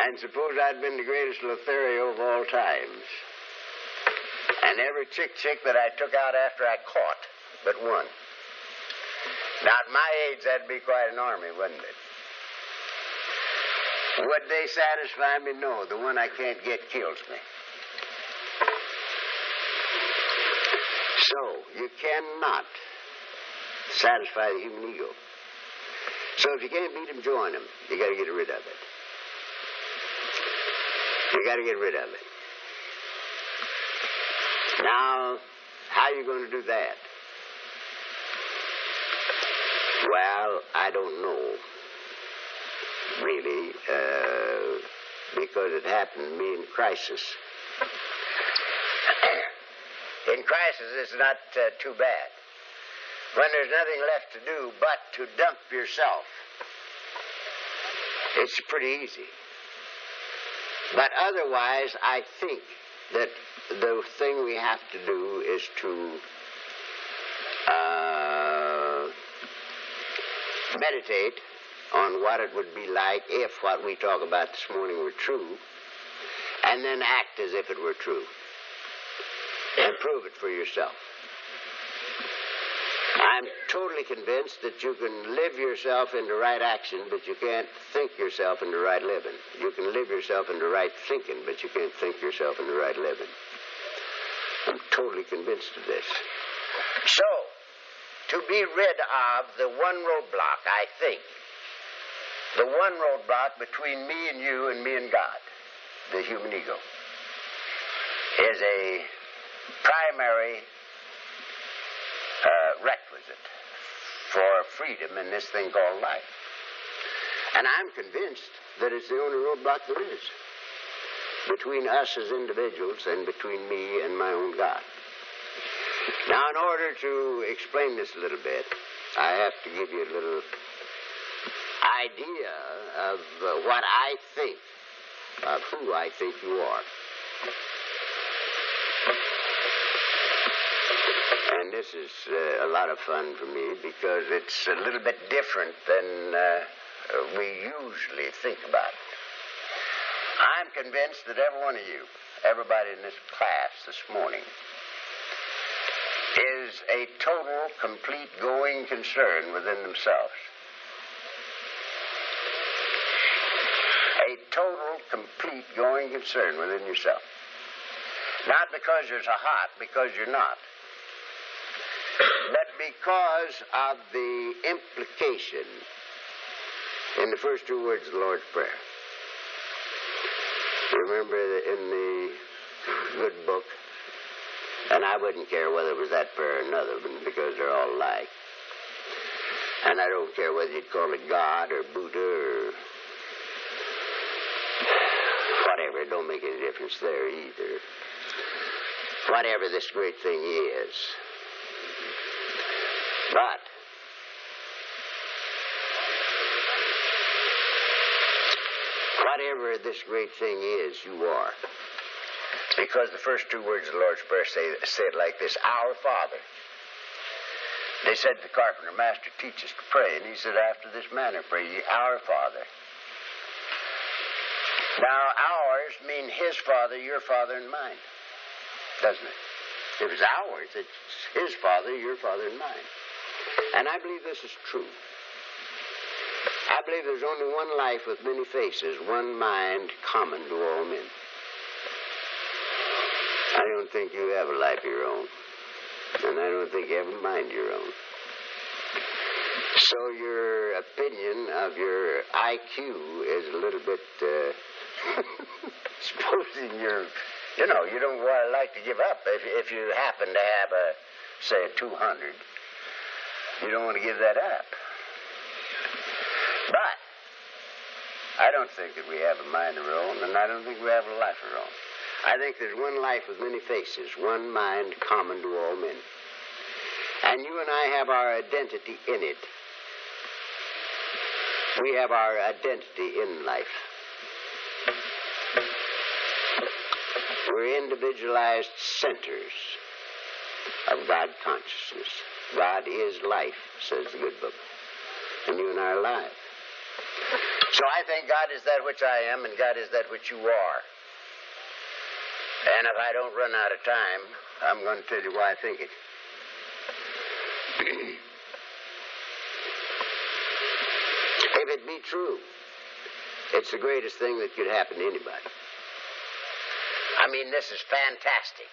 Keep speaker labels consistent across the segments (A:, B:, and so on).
A: And suppose I'd been the greatest Lothario of all times. And every chick that I took out after I caught but one. Now, at my age, that'd be quite an army, wouldn't it? Would they satisfy me? No. The one I can't get kills me. So, you cannot satisfy the human ego. So if you can't beat him, join him. You got to get rid of it. You got to get rid of it. Now, how are you going to do that? Well, I don't know, really, because it happened to me in crisis. In crisis, it's not too bad. When there's nothing left to do but to dump yourself, it's pretty easy. But otherwise, I think that the thing we have to do is to meditate on what it would be like if what we talk about this morning were true, and then act as if it were true. And prove it for yourself. I'm totally convinced that you can live yourself into right action, but you can't think yourself into right living. You can live yourself into right thinking, but you can't think yourself into right living. I'm totally convinced of this. So, to be rid of the one roadblock, I think, the one roadblock between me and you and me and God, the human ego, is a primary requisite for freedom in this thing called life. And I'm convinced that it's the only roadblock there is between us as individuals and between me and my own God. Now, in order to explain this a little bit, I have to give you a little idea of what I think, of who I think you are. And this is a lot of fun for me because it's a little bit different than we usually think about it. I'm convinced that every one of you, everybody in this class this morning, is a total, complete, going concern within themselves. A total, complete, going concern within yourself. Not because you're so hot, because you're not. But because of the implication in the first two words of the Lord's Prayer. Remember in the good book, and I wouldn't care whether it was that prayer or another one because they're all alike. And I don't care whether you'd call it God or Buddha or whatever. It don't make any difference there either. Whatever this great thing is. But whatever this great thing is, you are. Because the first two words of the Lord's Prayer say it like this: Our Father. They said to the carpenter, Master, teach us to pray. And he said, after this manner pray ye, Our Father. Now, ours mean his father, your father, and mine. Doesn't it? If it's ours, it's his father, your father, and mine. And I believe this is true. I believe there's only one life with many faces, one mind common to all men. I don't think you have a life of your own. And I don't think you have a mind of your own. So your opinion of your IQ is a little bit, supposing you don't like to give up. If you happen to have say a 200, you don't want to give that up. But I don't think that we have a mind of our own, and I don't think we have a life of our own. I think there's one life with many faces, one mind common to all men. And you and I have our identity in it. We have our identity in life. We're individualized centers of God consciousness. God is life, says the good book. And you and I are alive. So I think God is that which I am, and God is that which you are. And if I don't run out of time, I'm going to tell you why I think it. If it be true, it's the greatest thing that could happen to anybody. I mean, this is fantastic.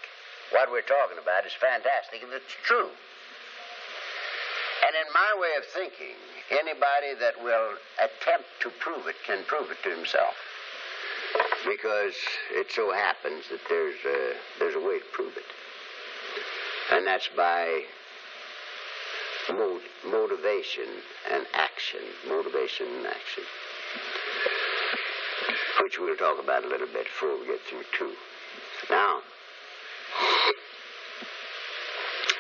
A: What we're talking about is fantastic if it's true. And in my way of thinking, anybody that will attempt to prove it can prove it to himself. Because it so happens that there's a way to prove it. And that's by motivation and action. Motivation and action. Which we'll talk about a little bit before we get through too. Now,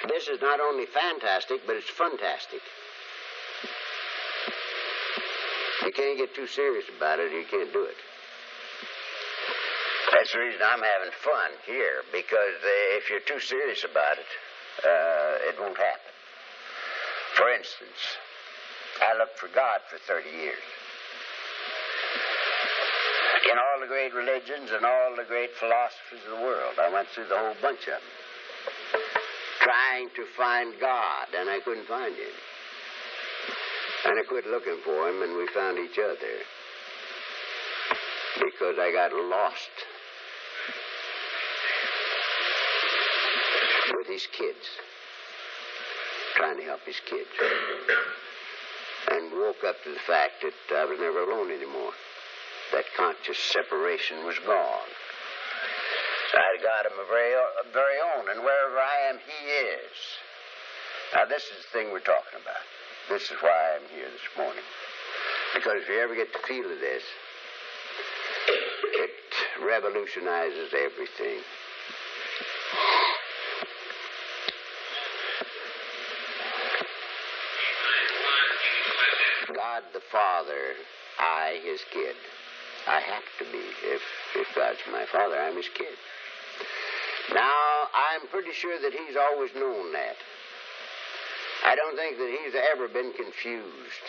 A: this is not only fantastic, but it's funtastic. You can't get too serious about it, or you can't do it. That's the reason I'm having fun here, because if you're too serious about it, it won't happen. For instance, I looked for God for 30 years. In all the great religions and all the great philosophies of the world, I went through the whole bunch of them, trying to find God, and I couldn't find him. And I quit looking for him, and we found each other, because I got lost with his kids, trying to help his kids, and woke up to the fact that I was never alone anymore. That conscious separation was gone. So I got him a very own, and wherever I am, he is. Now, this is the thing we're talking about. This is why I'm here this morning. Because if you ever get the feel of this, it revolutionizes everything. God the Father, I, his kid. I have to be. If God's my father, I'm his kid. Now, I'm pretty sure that he's always known that. I don't think that he's ever been confused.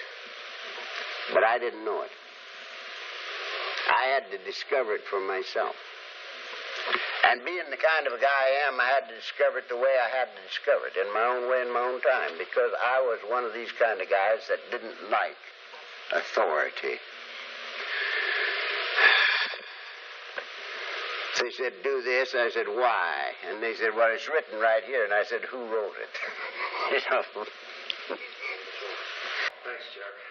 A: But I didn't know it. I had to discover it for myself. And being the kind of a guy I am, I had to discover it the way I had to discover it, in my own way, in my own time, because I was one of these kind of guys that didn't like authority. They said, do this. I said, why? And they said, well, it's written right here. And I said, who wrote it? You know.
B: Thanks, Chuck.